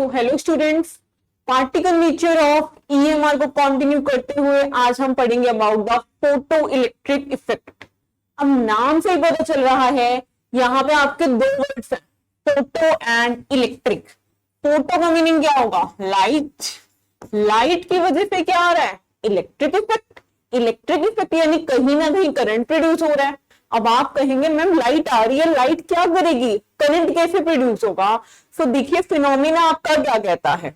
तो hello students, particle nature of EMR को continue करते हुए आज हम पढ़ेंगे about the photo electric effect. अब नाम से ही पता चल रहा है, यहाँ पे आपके दो वर्ड्स हैं, फोटो एंड इलेक्ट्रिक। फोटो का मीनिंग क्या होगा? लाइट। लाइट की वजह से क्या आ रहा है? Electric effect. इलेक्ट्रिक इफेक्ट यानी कहीं ना कहीं करंट प्रोड्यूस हो रहा है। अब आप कहेंगे मैम लाइट आ रही है, लाइट क्या करेगी, करंट कैसे प्रोड्यूस होगा? तो देखिए फिनोमिना आपका क्या कहता है।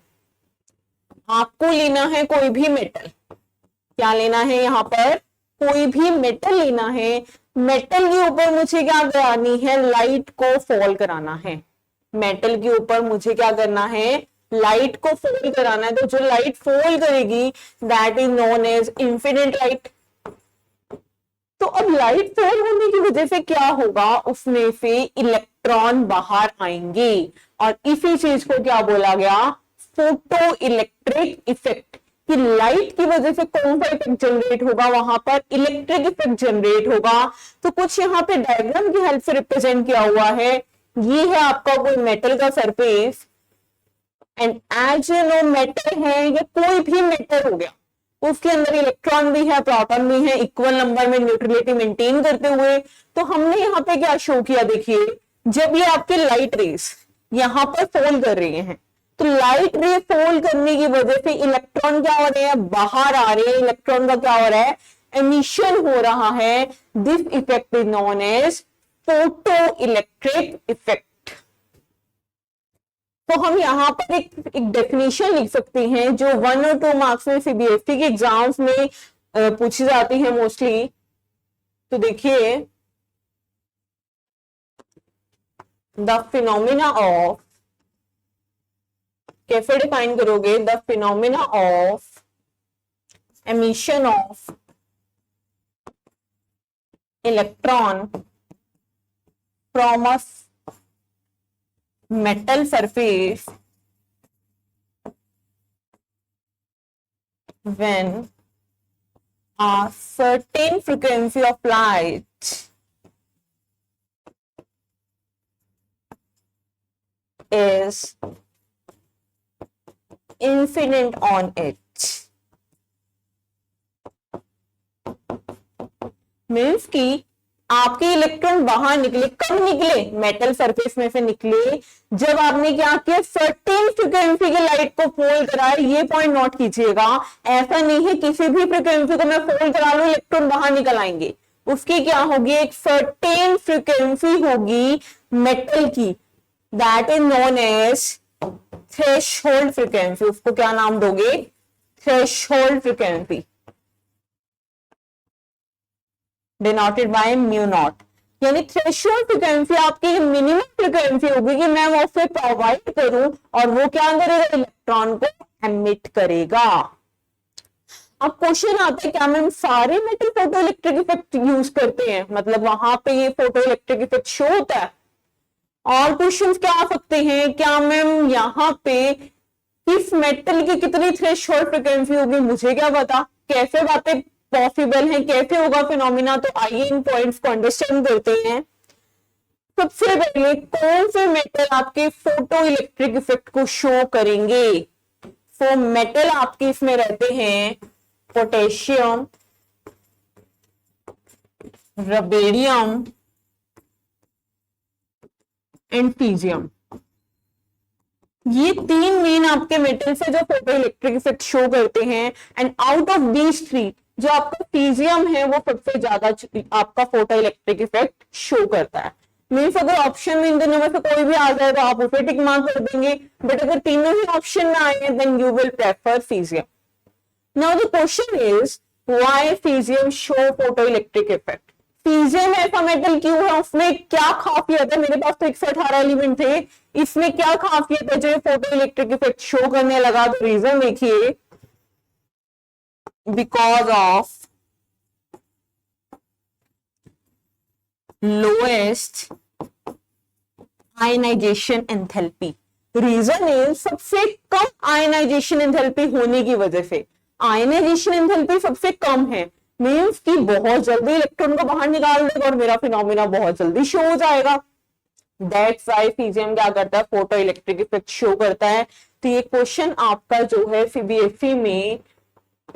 आपको लेना है कोई भी मेटल, क्या लेना है यहाँ पर? कोई भी मेटल लेना है। मेटल के ऊपर मुझे क्या करानी है? लाइट को फॉल कराना है। मेटल के ऊपर मुझे क्या करना है? लाइट को फॉल कराना है। तो जो लाइट फॉल करेगी that is known as infinite light. तो अब लाइट फॉल होने की वजह से क्या होगा? उसमें से इलेक्ट्रॉन बाहर आएंगे और इसी चीज को क्या बोला गया? Photo electric effect. कि लाइट की वजह से कौन सा इफेक्ट जनरेट होगा? वहां पर इलेक्ट्रिक इफेक्ट जनरेट होगा। तो कुछ यहाँ पे डायग्राम की हेल्प से रिप्रेजेंट किया हुआ है। ये है आपका कोई मेटल का surface and as you know metal है या कोई भी मेटल हो गया, उसके अंदर इलेक्ट्रॉन भी है, प्रोटॉन भी है, इक्वल नंबर में न्यूट्रलिटी मेंटेन करते हुए। तो हमने यहाँ पे क्या शो किया? देखिए जब ये आपके लाइट रेस यहाँ पर फॉल कर रही हैं, तो लाइट रे फॉल करने की वजह से इलेक्ट्रॉन क्या हो रहे हैं? बाहर आ रहे हैं। इलेक्ट्रॉन का क्या हो रहा है? एमिशन हो रहा है। This effect is known as photo electric effect. तो हम यहाँ पर एक डेफिनेशन लिख सकते हैं जो 1 और 2 मार्क्स में सीबीएसई के एग्जाम्स में पूछी जाती है मोस्टली। तो देखिए, द फिनोमिना ऑफ, कैसे डिफाइन करोगे? The phenomena of emission of electron from a metal surface when a certain frequency of light is infinite on it. Means की आपके इलेक्ट्रॉन बाहर निकले। कब निकले? मेटल सरफेस में से निकले जब आपने क्या किया? सर्टेन फ्रीक्वेंसी के लाइट को फोल्ड करा। ये पॉइंट नोट कीजिएगा, ऐसा नहीं है किसी भी फ्रीक्वेंसी को मैं फोल्ड करा लूं इलेक्ट्रॉन बाहर निकल आएंगे। उसकी क्या होगी? एक सर्टेन फ्रीक्वेंसी होगी मेटल की, that is known as threshold frequency. उसको क्या नाम दोगे? Threshold frequency, denoted by mu naught. यानी थ्रेशोल्ड फ्रीक्वेंसी आपकी मिनिमम फ्रीक्वेंसी होगी कि मैं उसे प्रोवाइड करूं और वो क्या करेगा? इलेक्ट्रॉन को एमिट करेगा। अब क्वेश्चन आता है, क्या मैम सारे metal photo electric effect use करते हैं? मतलब वहां पे ये फोटो इलेक्ट्रिक इफेक्ट शो होता है? और क्वेश्चन क्या आ सकते हैं, क्या मैम यहाँ पे इस मेटल की कितनी थ्रेशोल्ड फ्रीक्वेंसी होगी? मुझे क्या पता? कैसे बातें पॉसिबल है, कैसे होगा फिनोमिना? तो आइए इन पॉइंट्स को अंडरस्टैंड करते हैं। सबसे पहले कौन से मेटल आपके फोटो इलेक्ट्रिक इफेक्ट को शो करेंगे? तो मेटल आपके इसमें रहते हैं पोटेशियम, रबेडियम एंड फीजियम। ये 3 मेन आपके मेटल्स है जो फोटो इलेक्ट्रिक इफेक्ट शो करते हैं। एंड आउट ऑफ दीज 3 जो आपका फीजियम है वो सबसे ज्यादा आपका फोटो इलेक्ट्रिक इफेक्ट शो करता है। मीन्स अगर ऑप्शन में इन दोनों में से कोई भी आ जाए तो आप उसे टिक मार्क कर देंगे, बट अगर तीनों ही ऑप्शन में आए then you will prefer caesium. Now the question is why caesium show photo electric effect? Caesium ऐसा मेटल क्यों है? उसमें क्या खासियत है? मेरे पास तो 118 एलिमेंट थे, इसमें क्या खासियत है जो फोटो इलेक्ट्रिक इफेक्ट शो करने लगा? तो रीजन देखिए, because of lowest ionization enthalpy। Region is सबसे कम आयनाइजेशन एंथैल्पी होने की वजह से। आयनाइजेशन एंथैल्पी सबसे कम है, मीन्स कि बहुत जल्दी इलेक्ट्रॉन को बाहर निकाल देगा और मेरा फिनोमिना बहुत जल्दी शो हो जाएगा। दैट्स व्हाई फीजियम क्या करता है, फोटो इलेक्ट्रिक इफेक्ट शो करता है। तो ये क्वेश्चन आपका जो है सीबीएसई में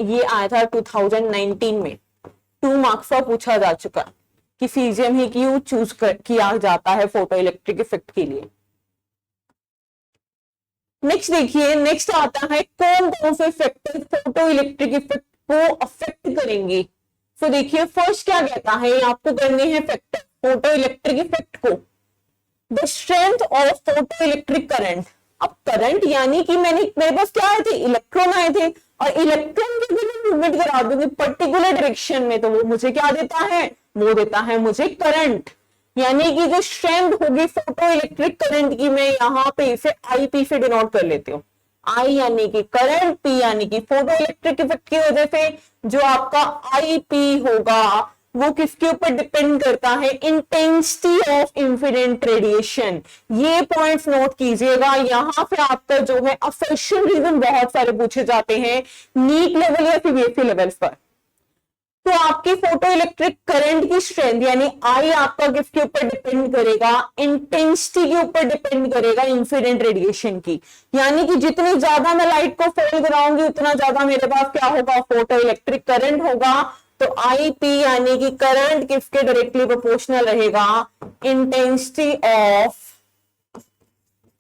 ये आया था 2019 में, 2 मार्क्स का पूछा जा चुका कि फीजियम ही क्यों चूज किया जाता है फोटो इलेक्ट्रिक इफेक्ट के लिए। नेक्स्ट देखिए, नेक्स्ट आता है कौन कौन से फैक्टर फोटो इलेक्ट्रिक इफेक्ट को अफेक्ट करेंगे। तो देखिए फर्स्ट क्या कहता है, आपको करने हैं फैक्टर फोटो इलेक्ट्रिक इफेक्ट को, the strength of photo electric current. अब करंट यानी कि मेरे पास क्या आए थे, इलेक्ट्रॉन आए थे, और इलेक्ट्रॉन की मूवमेंट करा दूंगी पर्टिकुलर डायरेक्शन में, तो वो मुझे क्या देता है, वो देता है मुझे करंट। यानी कि जो स्ट्रेंथ होगी फोटो इलेक्ट्रिक करंट की, मैं यहाँ पे इसे आईपी से डिनोट कर लेती हूँ। आई यानी कि करंट, पी यानी कि फोटो इलेक्ट्रिक इफेक्ट की वजह से जो आपका आईपी होगा वो किसके ऊपर डिपेंड करता है, इंटेंसिटी ऑफ इंसिडेंट रेडिएशन। ये पॉइंट्स नोट कीजिएगा। यहाँ पे आपका जो है ऑफिशियल रीजन बहुत सारे पूछे जाते हैं नीट लेवल या सीबीएसई लेवल पर। तो आपकी फोटो इलेक्ट्रिक करंट की स्ट्रेंथ यानी आई आपका किसके ऊपर डिपेंड करेगा, इंटेंसिटी के ऊपर डिपेंड करेगा इंसिडेंट रेडिएशन की। यानी कि जितनी ज्यादा मैं लाइट को फॉल कराऊंगी उतना ज्यादा मेरे पास क्या होगा, फोटो इलेक्ट्रिक करंट होगा। तो आईपी यानी कि करंट किसके डायरेक्टली प्रोपोर्शनल रहेगा, इंटेंसिटी ऑफ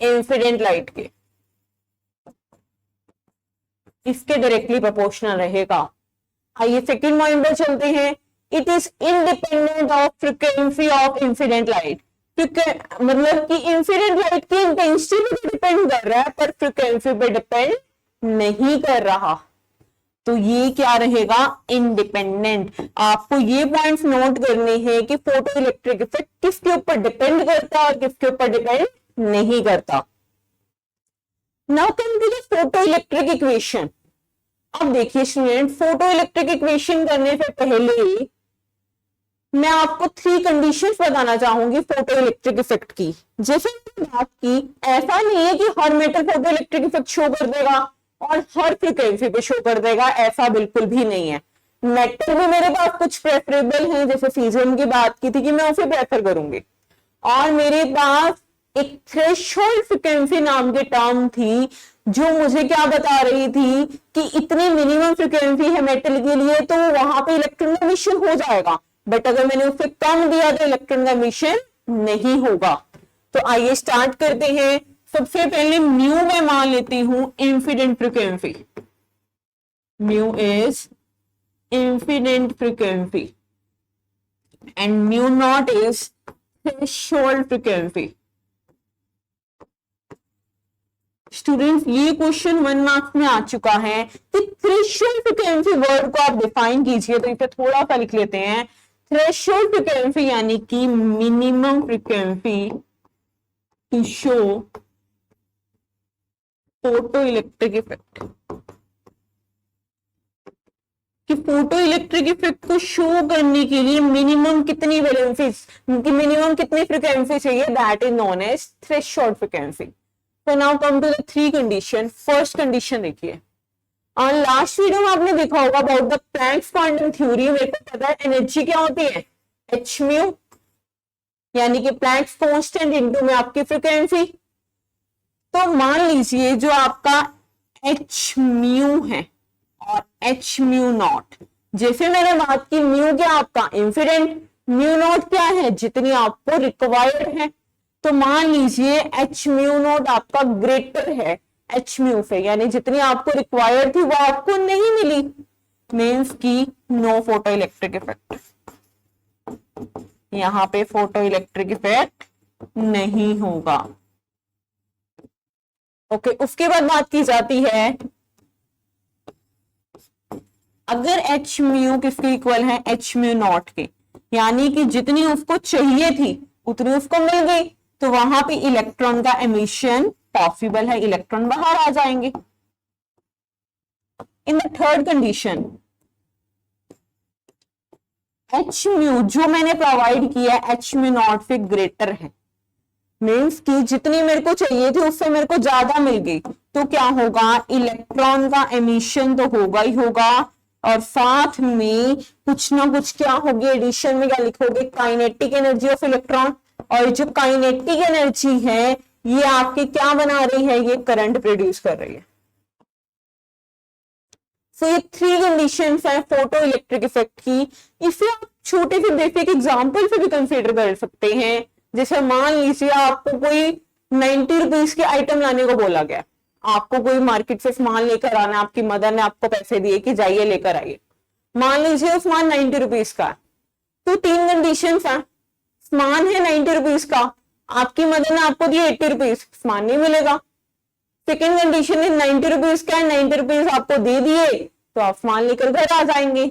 इंसिडेंट लाइट के, इसके डायरेक्टली प्रोपोर्शनल रहेगा। आइए सेकंड पॉइंट पर चलते हैं, it is independent of frequency of incident light. मतलब कि इंसिडेंट लाइट की इंटेंसिटी पे डिपेंड कर रहा है पर फ्रीक्वेंसी पे डिपेंड नहीं कर रहा। तो ये क्या रहेगा, इंडिपेंडेंट। आपको ये पॉइंट्स नोट करने हैं कि फोटो इलेक्ट्रिक इफेक्ट किसके ऊपर डिपेंड करता है और किसके ऊपर डिपेंड नहीं करता। Now come to the photo electric equation. अब देखिए स्टूडेंट, फोटो इलेक्ट्रिक इक्वेशन करने से पहले मैं आपको 3 कंडीशंस बताना चाहूंगी फोटो इलेक्ट्रिक इफेक्ट की। जैसे मैंने बात की, ऐसा नहीं है कि हर metal photo electric effect show कर देगा और हर फ्रीक्वेंसी पे शो कर देगा, ऐसा बिल्कुल भी नहीं है। मेटल में मेरे पास कुछ प्रेफरेबल है, जैसे फीजियम की बात की थी कि मैं उसे प्रेफर करूंगी, और मेरे पास एक थ्रेशोल्ड फ्रीक्वेंसी नाम की टर्म थी जो मुझे क्या बता रही थी कि इतनी मिनिमम फ्रीक्वेंसी है मेटल के लिए तो वहां पे इलेक्ट्रॉन का मिशन हो जाएगा, बट अगर मैंने उसे कम दिया तो इलेक्ट्रॉन का मिशन नहीं होगा। तो आइए स्टार्ट करते हैं। सबसे पहले म्यू मैं मान लेती हूं incident frequency, mu is incident frequency and mu naught is threshold frequency. Students ये क्वेश्चन 1 मार्क्स में आ चुका है कि थ्रेशोल्ड फ्रीक्वेंसी वर्ड को आप डिफाइन कीजिए, तो इसे थोड़ा सा लिख लेते हैं। थ्रेशोल्ड फ्रीक्वेंसी यानी कि minimum frequency to show photo electric effect, कि फोटो इलेक्ट्रिक इफेक्ट को शो करने के लिए मिनिमम कितनी वैलेंसी, मिनिमम कितनी फ्रीक्वेंसी चाहिए, that is known as threshold frequency. तो now come to the 3 condition. First condition देखिए, और लास्ट वीडियो में आपने देखा होगा about the Planck's quantum theory. मेरे को पता है एनर्जी क्या होती है, एच म्यू, यानी कि प्लैंक्स कांस्टेंट इनटू में आपकी फ्रीक्वेंसी। तो मान लीजिए जो आपका एच म्यू है और एच म्यू नॉट, जैसे मैंने बात की म्यू क्या आपका इंसिडेंट, म्यू नॉट क्या है जितनी आपको रिक्वायर्ड है। तो मान लीजिए एच म्यू नॉट आपका ग्रेटर है एच म्यू से, यानी जितनी आपको रिक्वायर्ड थी वो आपको नहीं मिली, मीन्स की नो फोटो इलेक्ट्रिक इफेक्ट। यहां पे फोटो इलेक्ट्रिक इफेक्ट नहीं होगा। ओके, उसके बाद बात की जाती है अगर एच म्यू किसके इक्वल है, एच म्यू नॉट के, यानी कि जितनी उसको चाहिए थी उतनी उसको मिल गई, तो वहां पे इलेक्ट्रॉन का एमिशन पॉसिबल है, इलेक्ट्रॉन बाहर आ जाएंगे। In the third condition, H mu जो मैंने प्रोवाइड किया एच म्यू नॉट से ग्रेटर है, मीन्स कि जितनी मेरे को चाहिए थी उससे मेरे को ज्यादा मिल गई, तो क्या होगा, इलेक्ट्रॉन का एमिशन तो होगा ही होगा, और साथ में कुछ ना कुछ क्या होगी, एडिशन में क्या लिखोगे, काइनेटिक एनर्जी ऑफ इलेक्ट्रॉन। और जो काइनेटिक एनर्जी है ये आपकी क्या बना रही है, ये करंट प्रोड्यूस कर रही है। सो ये 3 कंडीशंस है फोटो इलेक्ट्रिक इफेक्ट की। इसे आप छोटे से बेसिक एग्जाम्पल से भी कंसिडर कर सकते हैं। जैसे मान लीजिए आपको कोई 90 रुपीज के आइटम लाने को बोला गया, आपको कोई मार्केट से सामान लेकर आना, आपकी मदर ने आपको पैसे दिए कि जाइए लेकर आइए। मान लीजिए सामान 90 रुपीज का, तो 3 कंडीशन है। सामान है 90 रुपीज का, आपकी मदर ने आपको दिए 80 रुपीज, सामान नहीं मिलेगा। सेकेंड कंडीशन है 90 रुपीज का है, 90 रुपीज आपको दे दिए तो आप सामान लेकर घर आ जाएंगे।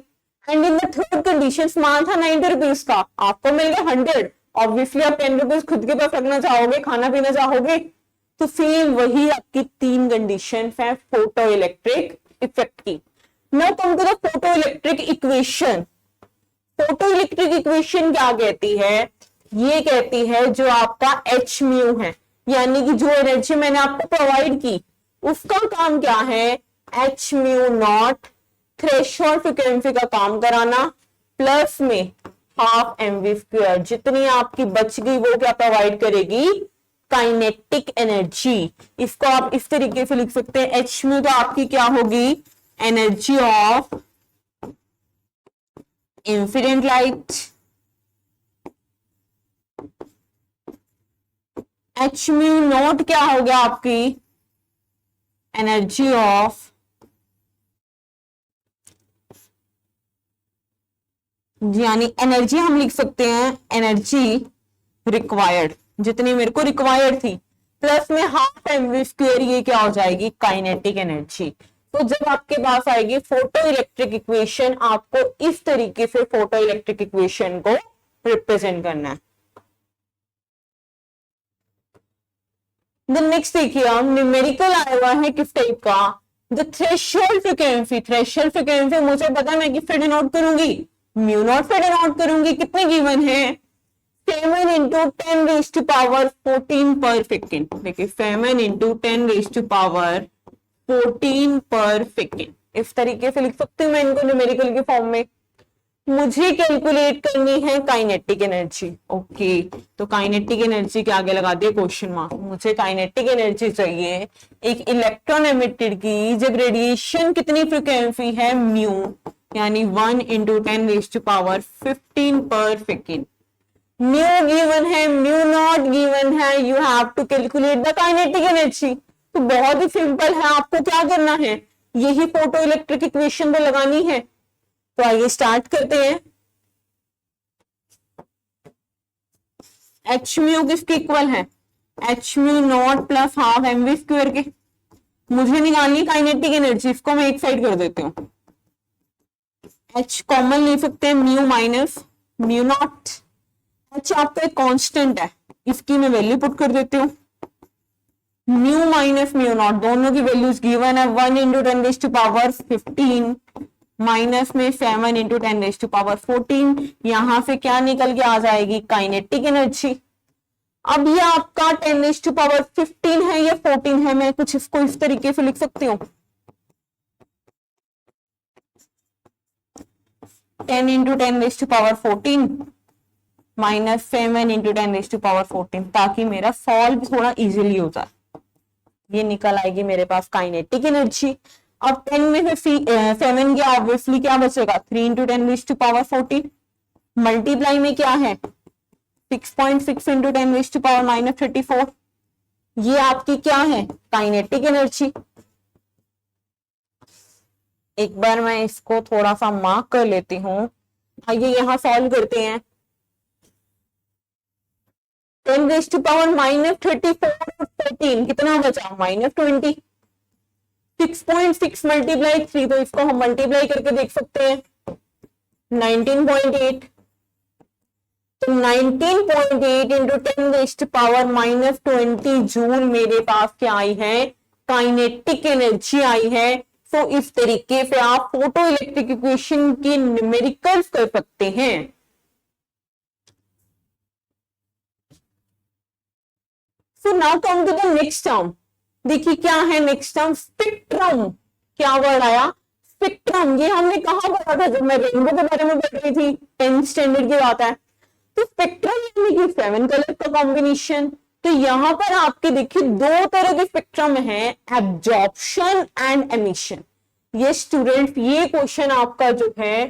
And in the third condition सामान था 90 रुपीज का, आपको मिल गया 100, ऑब्वियसली आप 10 रुपीज खुद के पास रखना चाहोगे, खाना पीना चाहोगे। तो सेम वही आपकी 3 कंडीशन है फोटो इलेक्ट्रिक इफेक्ट की। Now come to the photo electric equation. Photo electric equation क्या कहती है, ये कहती है जो आपका एच म्यू है, यानी कि जो एनर्जी मैंने आपको प्रोवाइड की उसका काम क्या है, H mu not threshold frequency का काम कराना, प्लस में हाफ एम वी स्क्वायर, जितनी आपकी बच गई वो क्या प्रोवाइड करेगी, काइनेटिक एनर्जी। इसको आप इस तरीके से लिख सकते हैं, एच म्यू तो आपकी क्या होगी, energy of incident light, H mu not क्या हो गया आपकी, एनर्जी ऑफ यानी एनर्जी हम लिख सकते हैं एनर्जी रिक्वायर्ड, जितनी मेरे को रिक्वायर्ड थी, प्लस में हाफ एम वी स्क्वायर, ये क्या हो जाएगी, काइनेटिक एनर्जी। तो जब आपके पास आएगी फोटो इलेक्ट्रिक इक्वेशन, आपको इस तरीके से फोटो इलेक्ट्रिक इक्वेशन को रिप्रेजेंट करना है। नेक्स्ट देखिए हम न्यूमेरिकल आया हुआ है किस टाइप का, the threshold frequency. Threshold frequency मुझे पता है मैं किस से डिनोट करूंगी, म्यू नॉट से डिनोट करूंगी। कितने गिवन है, 7 into 10 raised to power 14 पर सेकेंड। देखिए 7 into 10 raised to power 14 पर सेकेंड, इस तरीके से लिख सकती हूँ मैं इनको न्यूमेरिकल के फॉर्म में। मुझे कैलकुलेट करनी है काइनेटिक एनर्जी। ओके, तो काइनेटिक एनर्जी के आगे लगा दिए क्वेश्चन मार्क। मुझे काइनेटिक एनर्जी चाहिए एक इलेक्ट्रॉन एमिटेड की जब रेडिएशन कितनी फ्रीक्वेंसी है, म्यू, यानी 1 into 10 raised to power 15 पर सेकेंड। म्यू गिवन है, म्यू नॉट गिवन है, you have to calculate the kinetic energy. तो बहुत ही सिंपल है, आपको क्या करना है, यही फोटो इलेक्ट्रिक इक्वेशन तो लगानी है। तो आइए स्टार्ट करते हैं। एच म्यू किसके इक्वल है, H mu naught plus half M V square के। मुझे निकालनी काइनेटिक एनर्जी, इसको मैं एक साइड कर देती हूँ। एच कॉमन ले सकते हैं, mu minus mu naught. H आपका एक कांस्टेंट है, इसकी मैं वैल्यू पुट कर देती हूँ। म्यू माइनस म्यू नॉट, दोनों की वैल्यूज गिवन है, 1 into 10 raised to power 15 minus में 7 into 10 raised to power 14। यहां से क्या निकल के आ जाएगी, काइनेटिक एनर्जी। अब ये आपका 10 raised to power 15 है, ये 14 है, मैं कुछ इसको इस तरीके से लिख सकती हूँ, 10 into 10 raised to power 14 minus 7 into 10 raised to power 14, ताकि मेरा सॉल्व थोड़ा इजीली हो जाए। ये निकल आएगी मेरे पास काइनेटिक एनर्जी। अब 10 में से 7 गया, ऑब्वियसली क्या बचेगा, 3 into 10 raised to power 14 multiply में क्या है, 6.6 into 10 raised to power minus 34। ये आपकी क्या है, काइनेटिक एनर्जी। एक बार मैं इसको थोड़ा सा मार्क कर लेती हूँ। आइए यहाँ सॉल्व करते हैं। 10 raised to power minus 34 और 14 कितना बचा, minus 20। 6.6 मल्टीप्लाई 3, तो इसको हम मल्टीप्लाई करके देख सकते हैं, 19.8। तो 19.8 into 10 raised to power minus 20 joule मेरे पास क्या आई है, काइनेटिक एनर्जी आई है। तो इस तरीके से आप फोटो इलेक्ट्रिक इक्वेशन की न्यूमेरिकल्स कर सकते हैं। So now come to the next term। देखिए क्या है नेक्स्ट टर्म, स्पेक्ट्रम। क्या वर्ड आया, स्पेक्ट्रम। ये हमने कहा पढ़ा था जब मैं रेनबो के बारे में पढ़ रही थी, 10th स्टैंडर्ड की बात है। तो स्पेक्ट्रम यानी कि 7 कलर का कॉम्बिनेशन। तो यहां पर आपके देखिए दो तरह के स्पेक्ट्रम है, एब्जॉर्प्शन एंड एमिशन। ये स्टूडेंट ये क्वेश्चन आपका जो है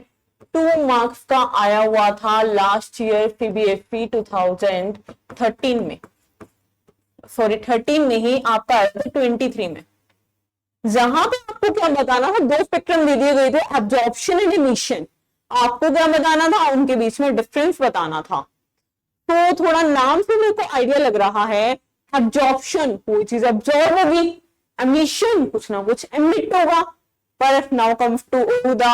2 मार्क्स का आया हुआ था लास्ट ईयर सीबीएसई 2013 में, सॉरी 13 में ही आपका आया था 23 में। जहां पे आपको क्या बताना है, दो स्पेक्ट्रम दे दिए गए थे, एब्जॉर्प्शन एंड एमिशन। आपको क्या बताना था, उनके बीच में डिफरेंस बताना था। तो थोड़ा नाम से मेरे को आइडिया लग रहा है, एब्जॉर्प्शन कोई चीज एब्जॉर्ब होगी, एमिशन कुछ ना कुछ एमिट होगा। पर now comes to the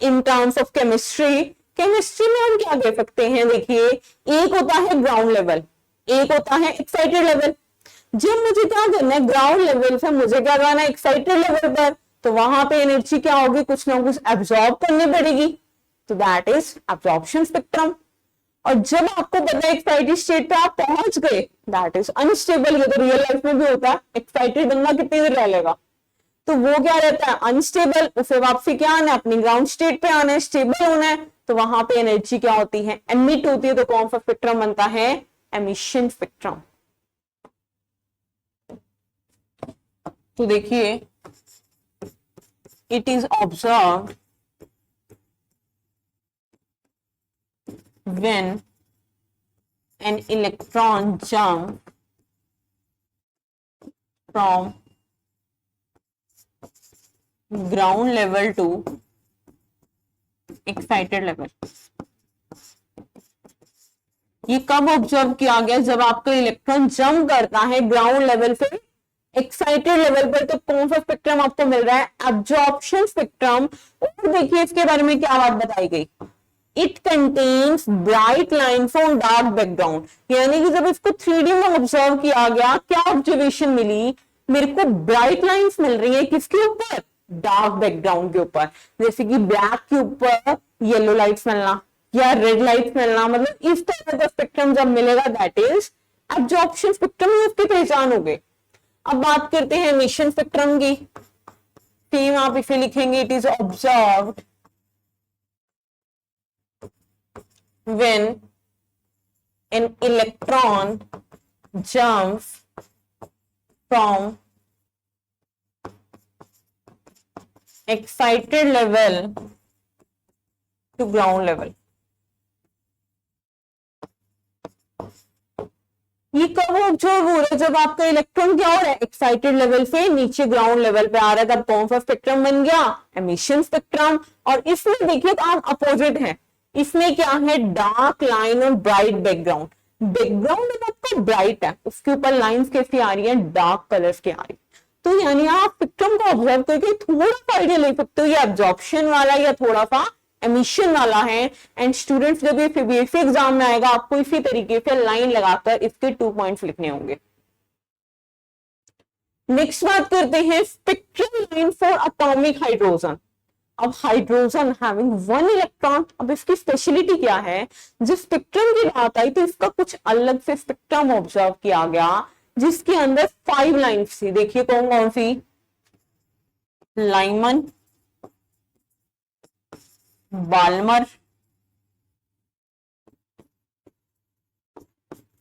in terms of chemistry, chemistry में हम क्या कह सकते हैं, देखिए एक होता है ग्राउंड लेवल, एक होता है एक्साइटेड लेवल। जब मुझे क्या करना है, ग्राउंड लेवल से मुझे क्या करना है एक्साइटेड लेवल पर, तो वहां पे एनर्जी क्या होगी, कुछ ना कुछ एब्जॉर्ब करनी पड़ेगी, तो दैट इज एब्जॉर्प्शन स्पेक्ट्रम। और जब आपको पता है एक्साइटेड स्टेट पे आप पहुंच गए, दैट इज अनस्टेबल। ये तो रियल लाइफ में भी होता है, एक्साइटेड बंदा कितनी देर रह लेगा, तो वो क्या रहता है अनस्टेबल। उसे वापसी क्या आना है, अपनी ग्राउंड स्टेट पे आना है, स्टेबल होना है, तो वहां पे एनर्जी क्या होती है, एमिट होती है। तो कौन सा स्पेक्ट्रम बनता है, एमिशन स्पेक्ट्रम। तो देखिए it is observe when an electron jump from ground level to excited level। ये कब ऑब्जर्व किया गया, जब आपका इलेक्ट्रॉन जंप करता है ग्राउंड लेवल से एक्साइटेड लेवल पर। तो कौन सा स्पेक्ट्रम आपको मिल रहा है, एब्जॉर्प्शन स्पेक्ट्रम। और देखिए इसके बारे में क्या बात बताई गई, it contains bright line from dark background. यानी कि जब इसको 3D में ऑब्जर्व किया गया, क्या ऑब्जर्वेशन मिली, मेरे को ब्राइट लाइंस मिल रही है किसके ऊपर, डार्क बैकग्राउंड के ऊपर। जैसे कि ब्लैक के ऊपर येलो लाइट्स मिलना या रेड लाइट्स मिलना, मतलब इस तरह का स्पेक्ट्रम जब मिलेगा दैट इज एब्जॉर्प्शन स्पेक्ट्रम, उसकी पहचान हो गई। अब बात करते हैं एमिशन स्पेक्ट्रम की। सेम आप इसे लिखेंगे, it is observed when an electron jumps from excited level to ground level। ये कब ऑब्जर्व हो रहा है, जब आपका इलेक्ट्रॉन क्या हो रहा है, एक्साइटेड लेवल से नीचे ग्राउंड लेवल पे आ रहा है, तब कौन सा स्पेक्ट्रम बन गया, एमिशन स्पेक्ट्रम। और इसमें देखिए तो आप अपोजिट है, इसमें क्या है, डार्क लाइन और ब्राइट बैकग्राउंड। बैकग्राउंड आपका ब्राइट है, उसके ऊपर लाइंस कैसी आ रही है, डार्क कलर्स की आ रही है। तो यानी आप स्पेक्ट्रम को ऑब्जर्व करके थोड़ा सा आइडिया ले सकते हो, ये एब्जॉर्प्शन वाला या थोड़ा सा एमिशन वाला है। एंड स्टूडेंट्स जब ये सीबीएसई एग्जाम में आएगा, आपको इसी तरीके से लाइन लगाकर इसके 2 पॉइंट्स लिखने होंगे। नेक्स्ट बात करते हैं spectral line for atomic hydrogen. अब हाइड्रोजन हैविंग 1 इलेक्ट्रॉन, अब इसकी स्पेशलिटी क्या है, जब स्पेक्ट्रम की बात आई तो इसका कुछ अलग से स्पेक्ट्रम ऑब्जर्व किया गया, जिसके अंदर 5 लाइन्स थी। देखिए कौन कौन सी, Lyman, Balmer,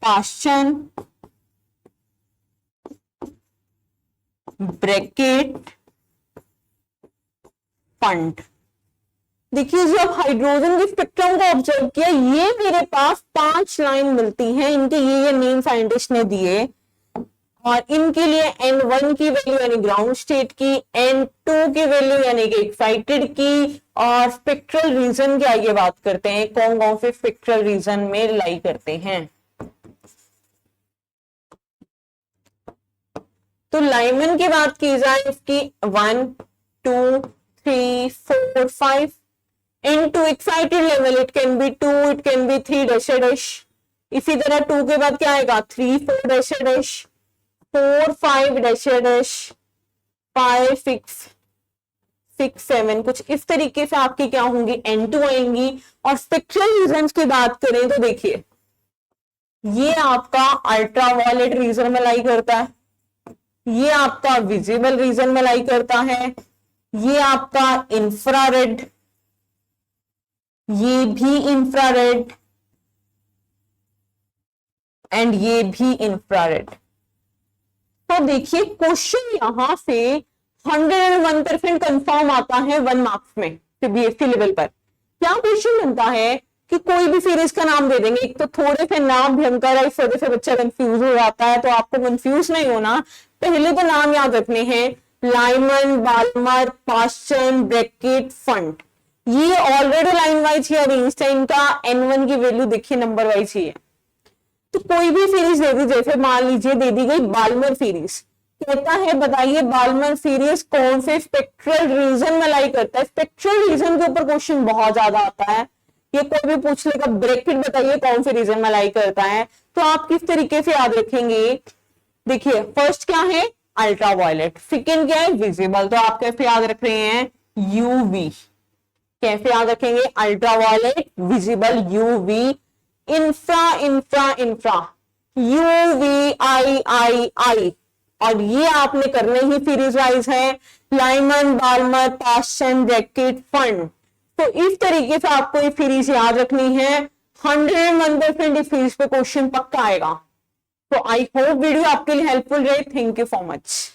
Paschen, Brackett, Pfund. देखिए जब हाइड्रोजन के स्पेक्ट्रम को ऑब्जर्व किया, ये मेरे पास 5 लाइन मिलती हैं, इनके ये नेम साइंटिस्ट ने दिए। और इनके लिए N1 की वैल्यू यानी ग्राउंड स्टेट की, N2 की वैल्यू यानी कि एक्साइटेड की, और स्पेक्ट्रल रीजन की आइए बात करते हैं, कौन कौन से स्पेक्ट्रल रीजन में लाई करते हैं। तो लाइमन की बात की जाए, इसकी 1, 2, 3, 4, 5। N2 excited level, it can be 2, it can be 3 dash dash. इसी तरह 2 के बाद क्या आएगा, 3, 4 डैश डैश, 4, 5 डैश डैश, 5, 6, 7। कुछ इस तरीके से आपकी क्या होंगी, N2 आएंगी। और स्पेक्ट्रल रीजन की बात करें तो देखिए ये आपका अल्ट्रावायलेट रीजन में लाई करता है, ये आपका विजिबल रीजन में लाई करता है, ये आपका इंफ्रारेड, ये भी इंफ्रारेड, एंड ये भी इंफ्रारेड। तो देखिए क्वेश्चन यहां से 101% कंफर्म आता है 1 मार्क्स में सीबीएसई लेवल पर। क्या क्वेश्चन बनता है कि कोई भी सीरीज का नाम दे देंगे। एक तो थोड़े से नाम भयंकर है, इस वजह से बच्चा कंफ्यूज हो जाता है, तो आपको कंफ्यूज नहीं होना, पहले तो नाम याद रखने हैं, Lyman, Balmer, Paschen, Brackett, Pfund. ये ऑलरेडी लाइन वाइज ही अरेंज था, इनका N1 की वैल्यू देखिए नंबर वाइज ही है। तो कोई भी सीरीज दे दी, जैसे मान लीजिए दे दी गई बाल्मर सीरीज, कहता है बताइए बाल्मर सीरीज कौन से स्पेक्ट्रल रीजन में लाई करता है। स्पेक्ट्रल रीजन के ऊपर क्वेश्चन बहुत ज्यादा आता है, ये कोई भी पूछ लेगा ब्रैकेट बताइए कौन से रीजन में लाई करता है, तो आप किस तरीके से याद रखेंगे। देखिए फर्स्ट क्या है अल्ट्रावायलेट, सेकेंड क्या है विजिबल, तो आप कैसे याद रख रहे हैं यूवी, कैसे याद रखेंगे ultraviolet, visible, UV, infra infra infra, UV I I I, और ये आपने करने ही सीरीज वाइज है, Lyman, Balmer, Paschen, Brackett, Pfund. तो इस तरीके से आपको ये सीरीज याद रखनी है, 101% इस सीरीज पे क्वेश्चन पक्का आएगा। तो आई होप वीडियो आपके लिए हेल्पफुल रहे। Thank you so much.